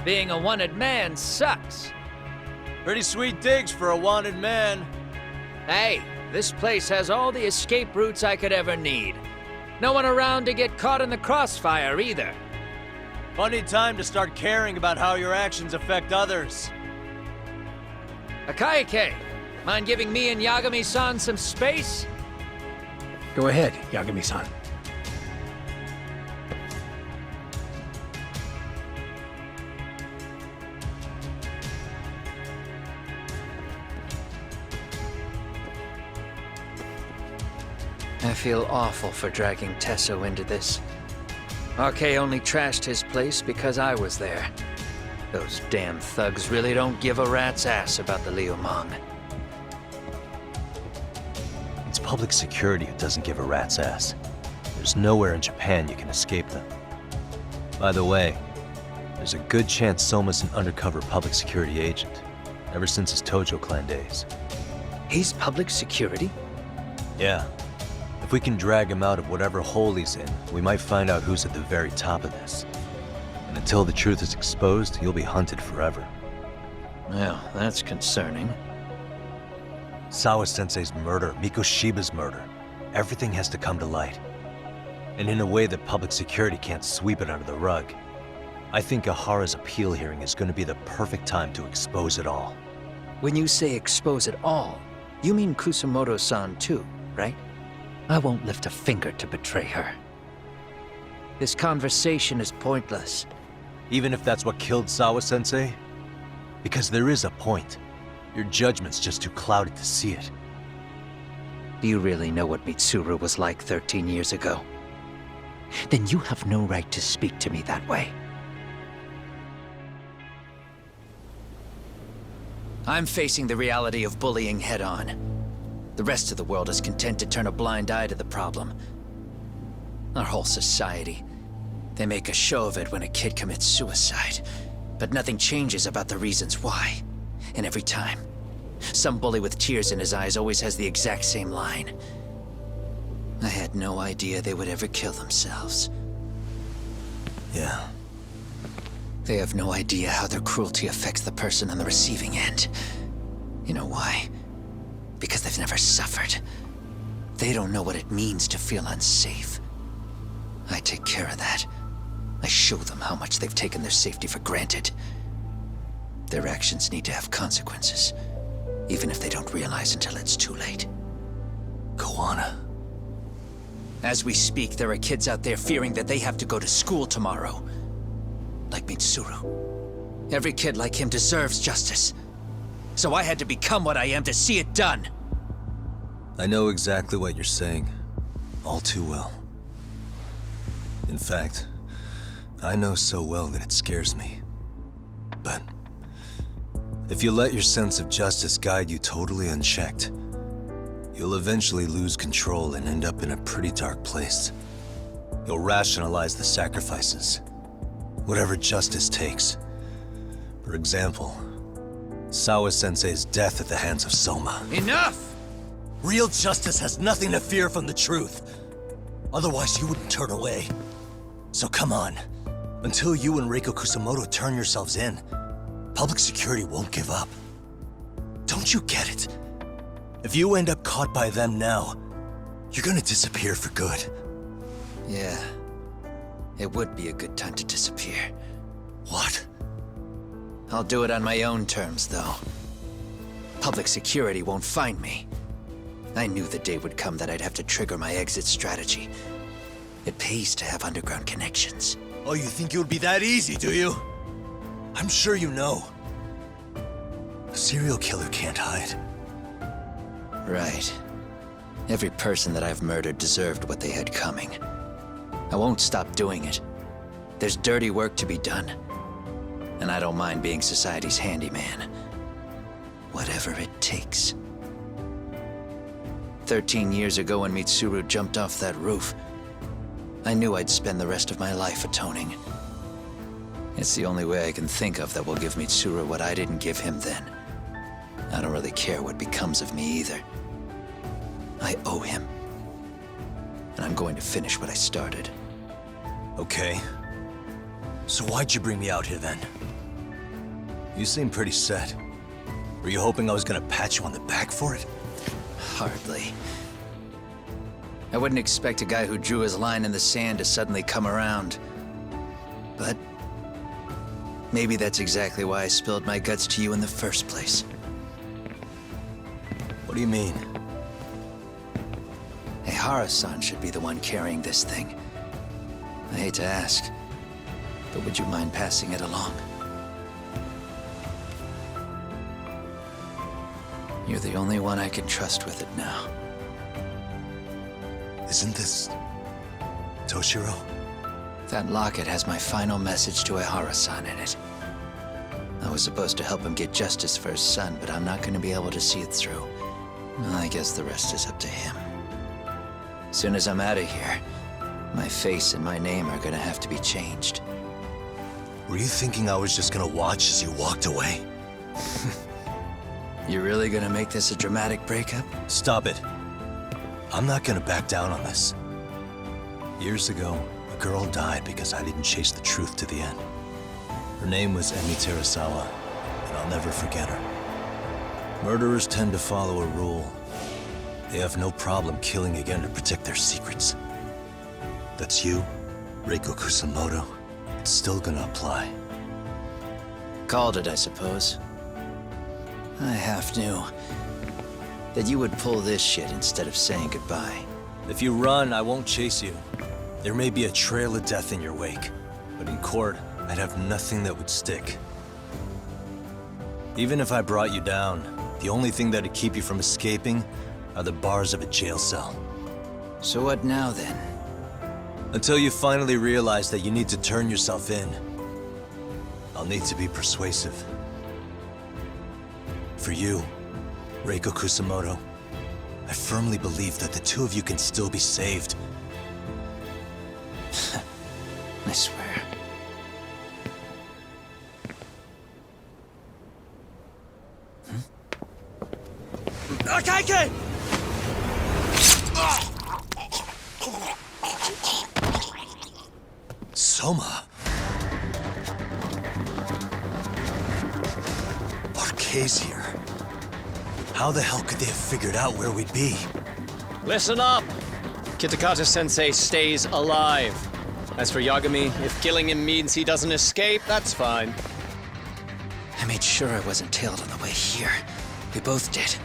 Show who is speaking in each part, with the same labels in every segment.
Speaker 1: Being a wanted man sucks.
Speaker 2: Pretty sweet digs for a wanted man.
Speaker 1: Hey, this place has all the escape routes I could ever need. No one around to get caught in the crossfire either.
Speaker 2: Funny time to start caring about how your actions affect others.
Speaker 1: Akaike, mind giving me and Yagami-san some space?
Speaker 3: Go ahead, Yagami-san.
Speaker 1: I feel awful for dragging Tesso into this. RK only trashed his place because I was there. Those damn thugs really don't give a rat's ass about the Liumang.
Speaker 4: It's public security who doesn't give a rat's ass. There's nowhere in Japan you can escape them. By the way, there's a good chance Soma's an undercover public security agent, ever since his Tojo clan days.
Speaker 1: He's public security?
Speaker 4: Yeah. If we can drag him out of whatever hole he's in, we might find out who's at the very top of this. And until the truth is exposed, he'll be hunted forever.
Speaker 1: Well, that's concerning.
Speaker 4: Sawa-sensei's murder, Mikoshiba's murder, everything has to come to light. And in a way that public security can't sweep it under the rug. I think Ahara's appeal hearing is going to be the perfect time to expose it all.
Speaker 1: When you say expose it all, you mean Kusumoto-san too, right? I won't lift a finger to betray her. This conversation is pointless.
Speaker 4: Even if that's what killed Sawa-sensei? Because there is a point. Your judgment's just too clouded to see it.
Speaker 1: Do you really know what Mitsuru was like 13 years ago? Then you have no right to speak to me that way. I'm facing the reality of bullying head-on. The rest of the world is content to turn a blind eye to the problem. Our whole society. They make a show of it when a kid commits suicide. But nothing changes about the reasons why. And every time, some bully with tears in his eyes always has the exact same line. I had no idea they would ever kill themselves.
Speaker 4: Yeah.
Speaker 1: They have no idea how their cruelty affects the person on the receiving end. You know why? Because they've never suffered. They don't know what it means to feel unsafe. I take care of that. I show them how much they've taken their safety for granted. Their actions need to have consequences, even if they don't realize until it's too late.
Speaker 4: Kuwana.
Speaker 1: As we speak, there are kids out there fearing that they have to go to school tomorrow. Like Mitsuru. Every kid like him deserves justice. So I had to become what I am to see it done.
Speaker 4: I know exactly what you're saying. All too well. In fact, I know so well that it scares me. But if you let your sense of justice guide you totally unchecked, you'll eventually lose control and end up in a pretty dark place. You'll rationalize the sacrifices, whatever justice takes. For example, Sawa-sensei's death at the hands of Soma.
Speaker 1: Enough!
Speaker 4: Real justice has nothing to fear from the truth. Otherwise, you wouldn't turn away. So come on. Until you and Reiko Kusamoto turn yourselves in, public security won't give up. Don't you get it? If you end up caught by them now, you're gonna disappear for good.
Speaker 1: Yeah. It would be a good time to disappear.
Speaker 4: What?
Speaker 1: I'll do it on my own terms, though. Public security won't find me. I knew the day would come that I'd have to trigger my exit strategy. It pays to have underground connections.
Speaker 4: Oh, you think it would be that easy, do you? I'm sure you know. A serial killer can't hide.
Speaker 1: Right. Every person that I've murdered deserved what they had coming. I won't stop doing it. There's dirty work to be done. And I don't mind being society's handyman. Whatever it takes. 13 years ago when Mitsuru jumped off that roof, I knew I'd spend the rest of my life atoning. It's the only way I can think of that will give Mitsuru what I didn't give him then. I don't really care what becomes of me either. I owe him. And I'm going to finish what I started.
Speaker 4: Okay. So why'd you bring me out here then? You seem pretty set. Were you hoping I was gonna pat you on the back for it?
Speaker 1: Hardly. I wouldn't expect a guy who drew his line in the sand to suddenly come around. But maybe that's exactly why I spilled my guts to you in the first place.
Speaker 4: What do you mean?
Speaker 1: Ehara-san should be the one carrying this thing. I hate to ask, but would you mind passing it along? You're the only one I can trust with it now.
Speaker 4: Isn't this... Toshiro?
Speaker 1: That locket has my final message to Ehara-san in it. I was supposed to help him get justice for his son, but I'm not going to be able to see it through. Well, I guess the rest is up to him. Soon as I'm out of here, my face and my name are gonna have to be changed.
Speaker 4: Were you thinking I was just gonna watch as you walked away?
Speaker 1: You really gonna make this a dramatic breakup?
Speaker 4: Stop it. I'm not gonna back down on this. Years ago, a girl died because I didn't chase the truth to the end. Her name was Emi Terasawa, and I'll never forget her. Murderers tend to follow a rule. They have no problem killing again to protect their secrets. That's you, Reiko Kusamoto. It's still gonna apply.
Speaker 1: Called it, I suppose. I half knew that you would pull this shit instead of saying goodbye.
Speaker 4: If you run, I won't chase you. There may be a trail of death in your wake, but in court, I'd have nothing that would stick. Even if I brought you down, the only thing that'd keep you from escaping are the bars of a jail cell.
Speaker 1: So what now, then?
Speaker 4: Until you finally realize that you need to turn yourself in, I'll need to be persuasive. For you, Reiko Kusamoto, I firmly believe that the two of you can still be saved.
Speaker 1: I swear.
Speaker 2: Akaike!
Speaker 4: Soma! Arcay's here. How the hell could they have figured out where we'd be?
Speaker 3: Listen up! Kitakata-sensei stays alive. As for Yagami, if killing him means he doesn't escape, that's fine.
Speaker 1: I made sure I wasn't tailed on the way here. We both did.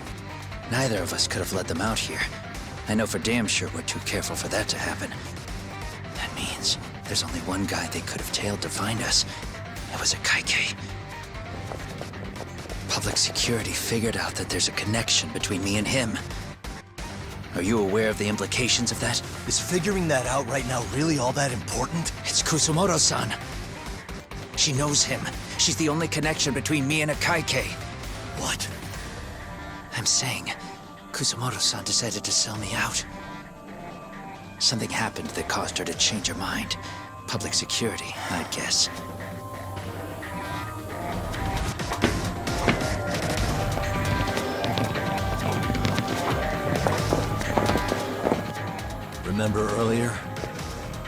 Speaker 1: Neither of us could have led them out here. I know for damn sure we're too careful for that to happen. That means there's only one guy they could have tailed to find us. It was a Kaike. Public security figured out that there's a connection between me and him. Are you aware of the implications of that?
Speaker 4: Is figuring that out right now really all that important?
Speaker 1: It's Kusumoto-san. She knows him. She's the only connection between me and a Kaike.
Speaker 4: What?
Speaker 1: I'm saying, Kusumoto-san decided to sell me out. Something happened that caused her to change her mind. Public security, I'd guess.
Speaker 4: Remember earlier?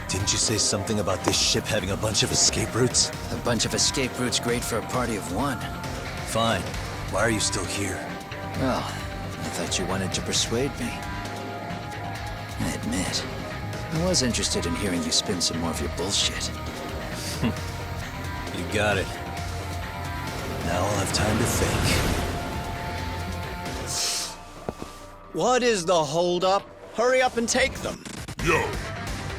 Speaker 4: Didn't you say something about this ship having a bunch of escape routes?
Speaker 1: A bunch of escape routes great for a party of one.
Speaker 4: Fine. Why are you still here?
Speaker 1: Well, I thought you wanted to persuade me. I admit, I was interested in hearing you spin some more of your bullshit.
Speaker 4: You got it. Now I'll have time to think.
Speaker 3: What is the holdup? Hurry up and take them.
Speaker 5: Yo,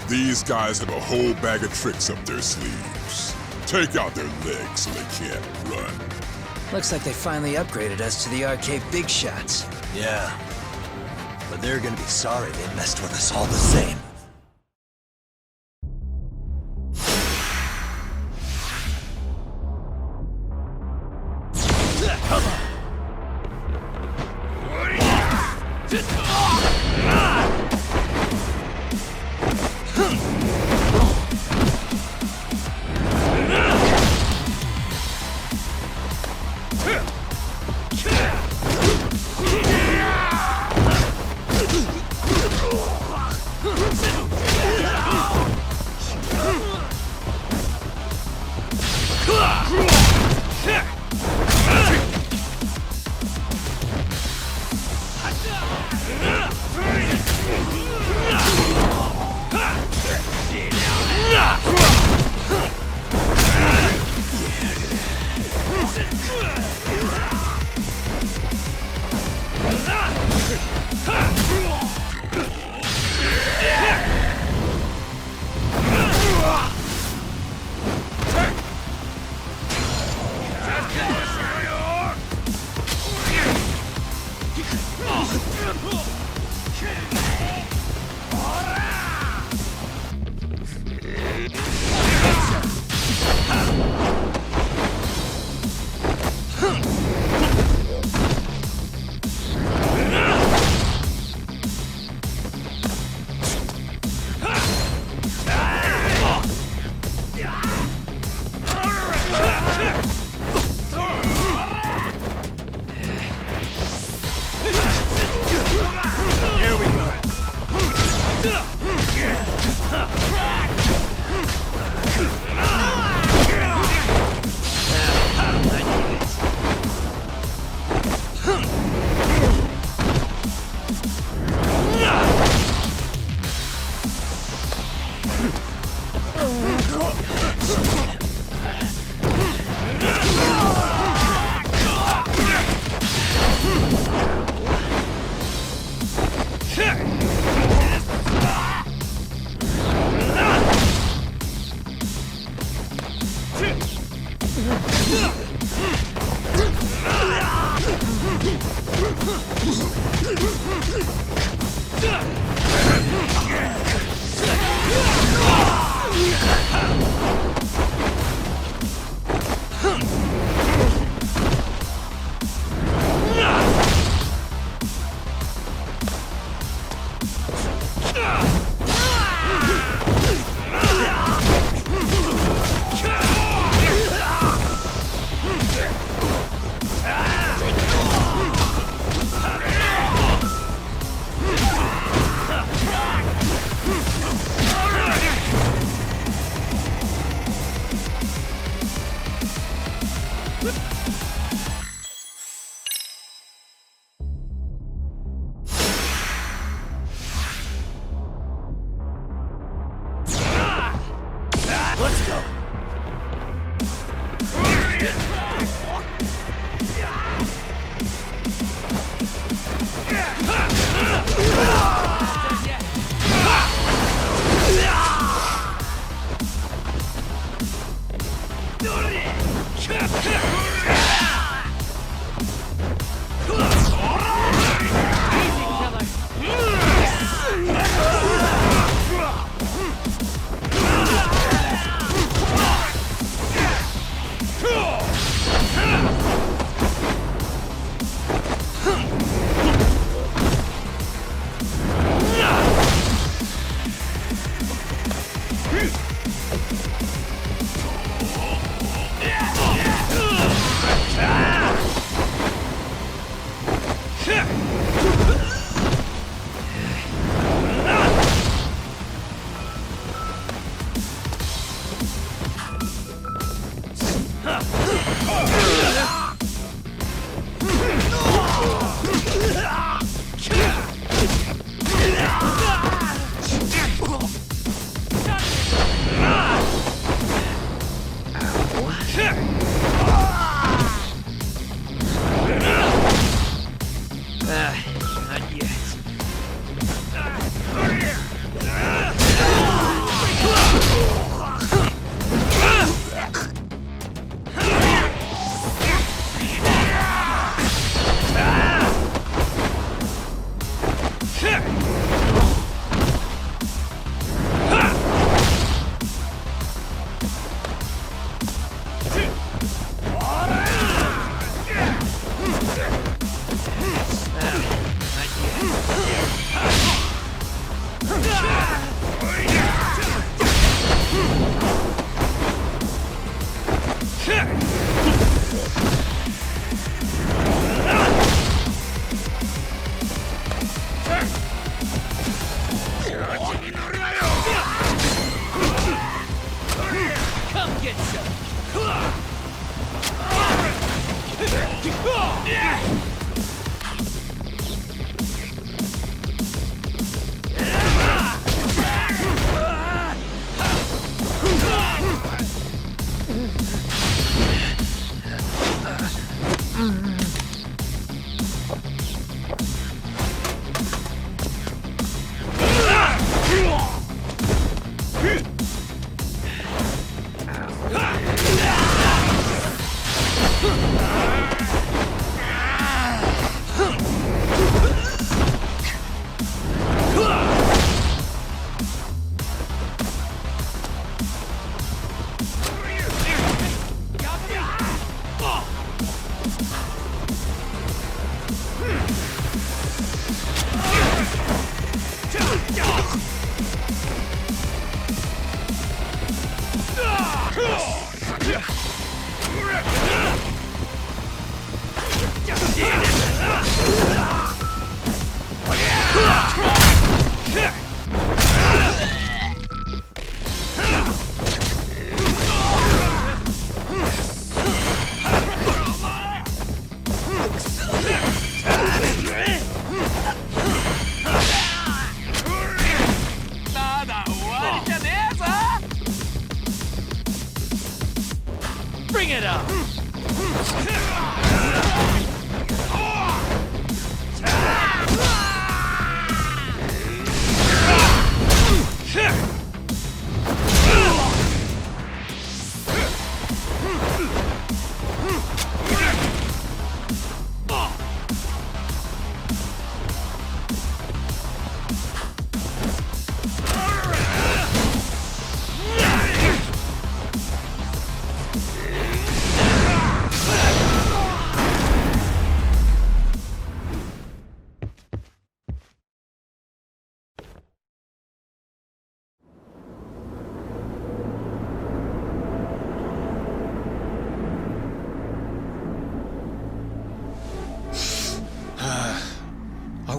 Speaker 5: these guys have a whole bag of tricks up their sleeves. Take out their legs so they can't run.
Speaker 1: Looks like they finally upgraded us to the arcade big shots.
Speaker 4: Yeah. But they're gonna be sorry they messed with us all the same.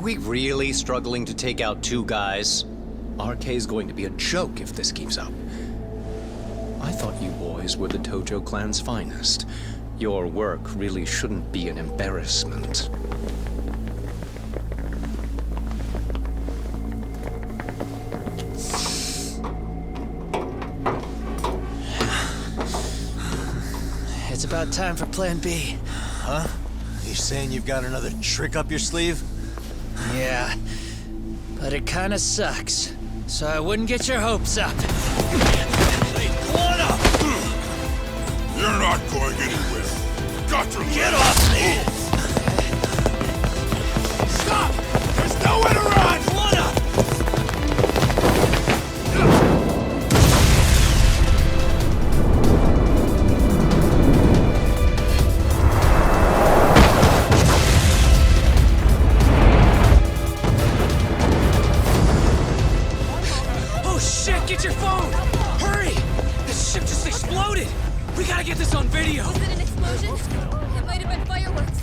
Speaker 3: we really struggling to take out 2 guys? RK's going to be a joke if this keeps up. I thought you boys were the Tojo clan's finest. Your work really shouldn't be an embarrassment.
Speaker 1: It's about time for Plan B.
Speaker 4: Huh? You saying you've got another trick up your sleeve?
Speaker 1: Yeah, but it kinda sucks. So I wouldn't get your hopes up.
Speaker 5: Hey, Kuwana! You're not going anywhere. Got to get off me! Stop! There's nowhere to run! Kuwana!
Speaker 1: Oh shit, get your phone! Hurry! This ship just exploded! We gotta get this on video!
Speaker 6: Was it an explosion? It might have been fireworks.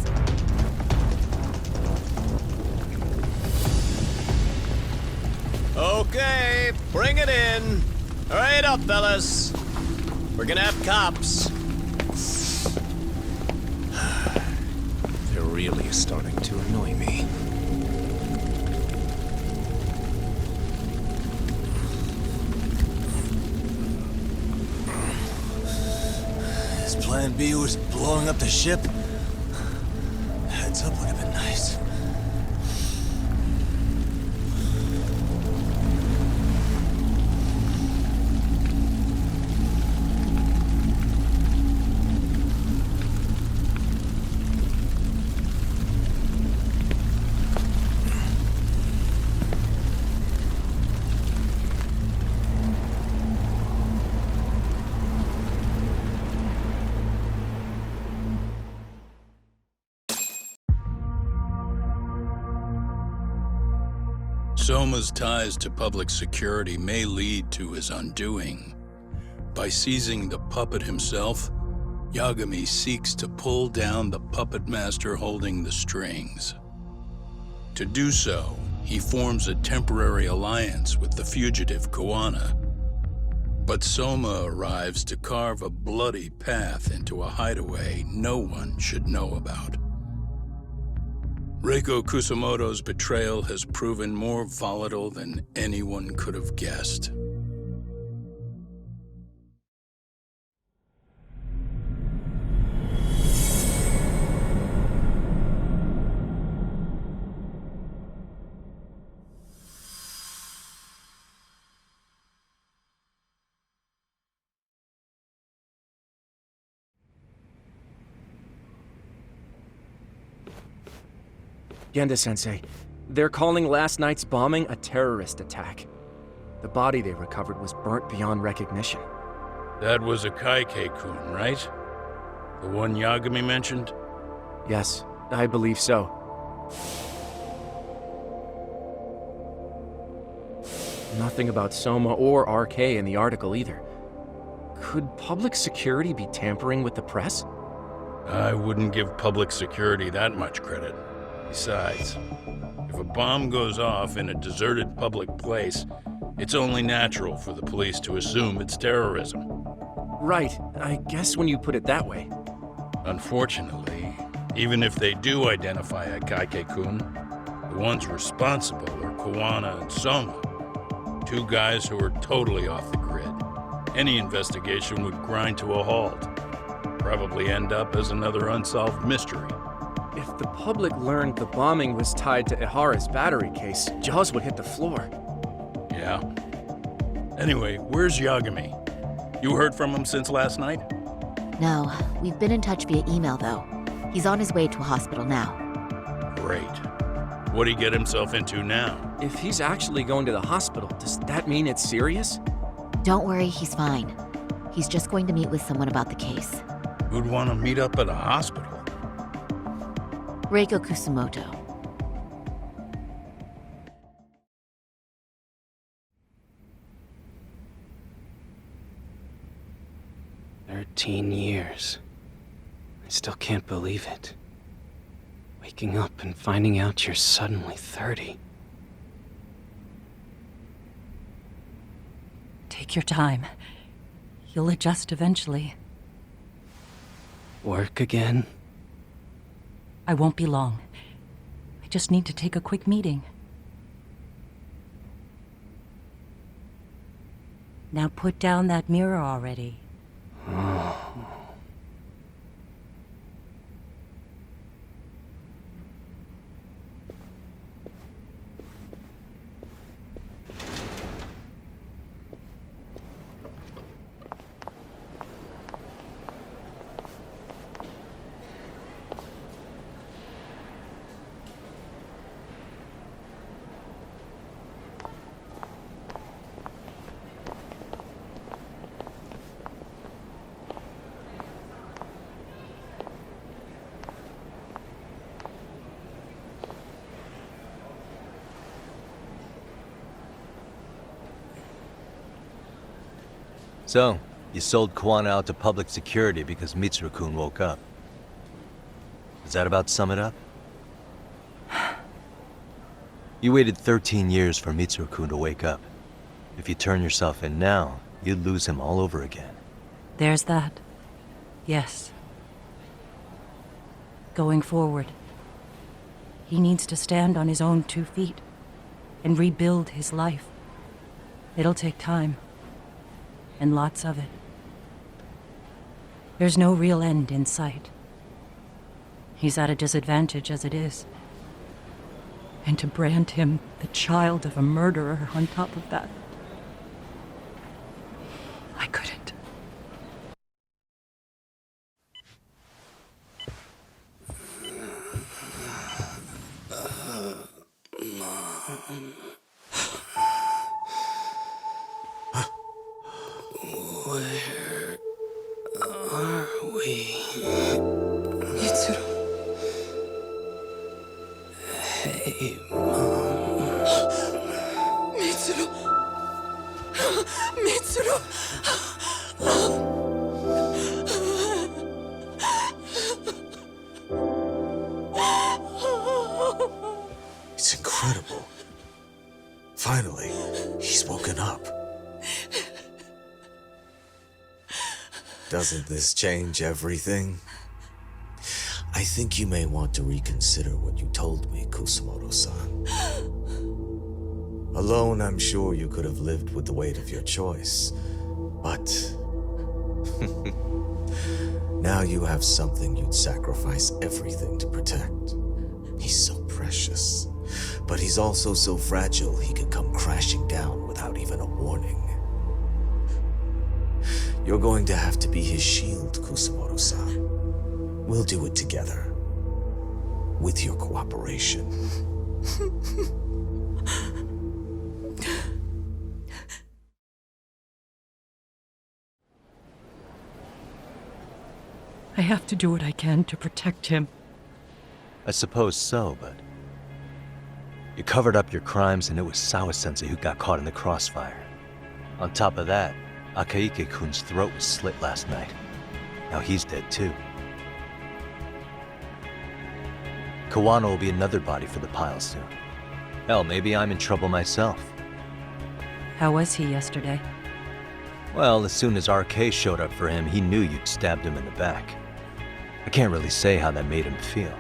Speaker 3: Okay, bring it in. Hurry it up, fellas. We're gonna have cops. They're really starting to annoy me.
Speaker 4: His plan B was blowing up the ship? Heads up would have been nice.
Speaker 7: Soma's ties to public security may lead to his undoing. By seizing the puppet himself, Yagami seeks to pull down the puppet master holding the strings. To do so, he forms a temporary alliance with the fugitive Kuwana. But Soma arrives to carve a bloody path into a hideaway no one should know about. Reiko Kusumoto's betrayal has proven more volatile than anyone could have guessed.
Speaker 8: Genda-sensei, they're calling last night's bombing a terrorist attack. The body they recovered was burnt beyond recognition.
Speaker 7: That was a Kaike-kun, right? The one Yagami mentioned?
Speaker 8: Yes, I believe so. Nothing about Soma or RK in the article either. Could public security be tampering with the press?
Speaker 7: I wouldn't give public security that much credit. Besides, if a bomb goes off in a deserted public place, it's only natural for the police to assume it's terrorism.
Speaker 8: Right, I guess when you put it that way.
Speaker 7: Unfortunately, even if they do identify a Kaike-kun, the ones responsible are Kuwana and Soma, 2 guys who are totally off the grid. Any investigation would grind to a halt. Probably end up as another unsolved mystery.
Speaker 8: If the public learned the bombing was tied to Ihara's battery case, jaws would hit the floor.
Speaker 7: Yeah. Anyway, where's Yagami? You heard from him since last night?
Speaker 9: No, we've been in touch via email though. He's on his way to a hospital now.
Speaker 7: Great. What'd he get himself into now?
Speaker 8: If he's actually going to the hospital, does that mean it's serious?
Speaker 9: Don't worry, he's fine. He's just going to meet with someone about the case.
Speaker 7: Who'd want to meet up at a hospital?
Speaker 9: Reiko Kusumoto.
Speaker 8: "13 years. I still can't believe it.
Speaker 3: Waking up and finding out you're suddenly 30.
Speaker 10: Take your time. You'll adjust eventually.
Speaker 3: Work again?
Speaker 10: I won't be long. I just need to take a quick meeting. Now put down that mirror already.
Speaker 4: So, you sold Kuwana out to public security because Mitsuru-kun woke up. Does that about sum it up? You waited 13 years for Mitsuru-kun to wake up. If you turn yourself in now, you'd lose him all over again.
Speaker 10: There's that. Yes. Going forward, he needs to stand on his own 2 feet and rebuild his life. It'll take time. And lots of it. There's no real end in sight. He's at a disadvantage as it is. And to brand him the child of a murderer on top of that, I couldn't.
Speaker 3: Where are we?
Speaker 6: Mitsuru.
Speaker 3: Hey, Mom.
Speaker 6: Mitsuru. Mitsuru.
Speaker 11: It's incredible. Finally, he's woken up. Doesn't this change everything? I think you may want to reconsider what you told me, Kusumoto-san. Alone, I'm sure you could have lived with the weight of your choice, but now you have something you'd sacrifice everything to protect. He's so precious, but he's also so fragile he could come crashing down without even a warning. You're going to have to be his shield, Kusumoto-san. We'll do it together. With your cooperation.
Speaker 10: I have to do what I can to protect him.
Speaker 4: I suppose so, but... You covered up your crimes and it was Sawa-sensei who got caught in the crossfire. On top of that, Akaike-kun's throat was slit last night. Now he's dead too. Kuwana will be another body for the pile soon. Hell, maybe I'm in trouble myself.
Speaker 10: How was he yesterday?
Speaker 4: Well, as soon as RK showed up for him, he knew you'd stabbed him in the back. I can't really say how that made him feel.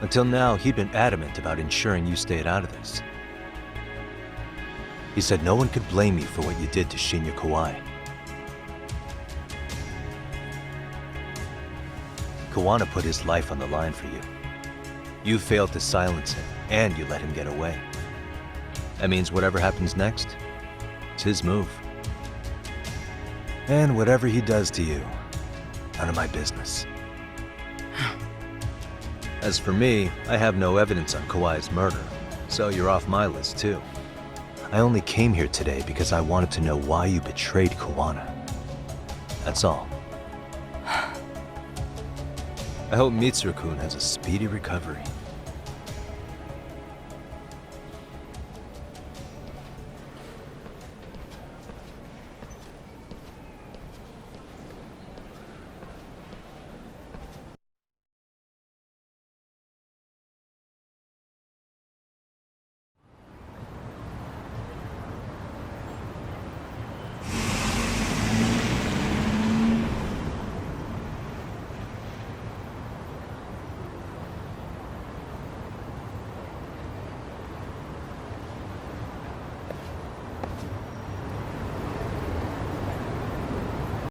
Speaker 4: Until now, he'd been adamant about ensuring you stayed out of this. He said no one could blame you for what you did to Shinya Kawai. Kuwana put his life on the line for you. You failed to silence him, and you let him get away. That means whatever happens next, it's his move. And whatever he does to you, none of my business. As for me, I have no evidence on Kawai's murder, so you're off my list too. I only came here today because I wanted to know why you betrayed Kuwana. That's all. I hope Mitsuru-kun has a speedy recovery.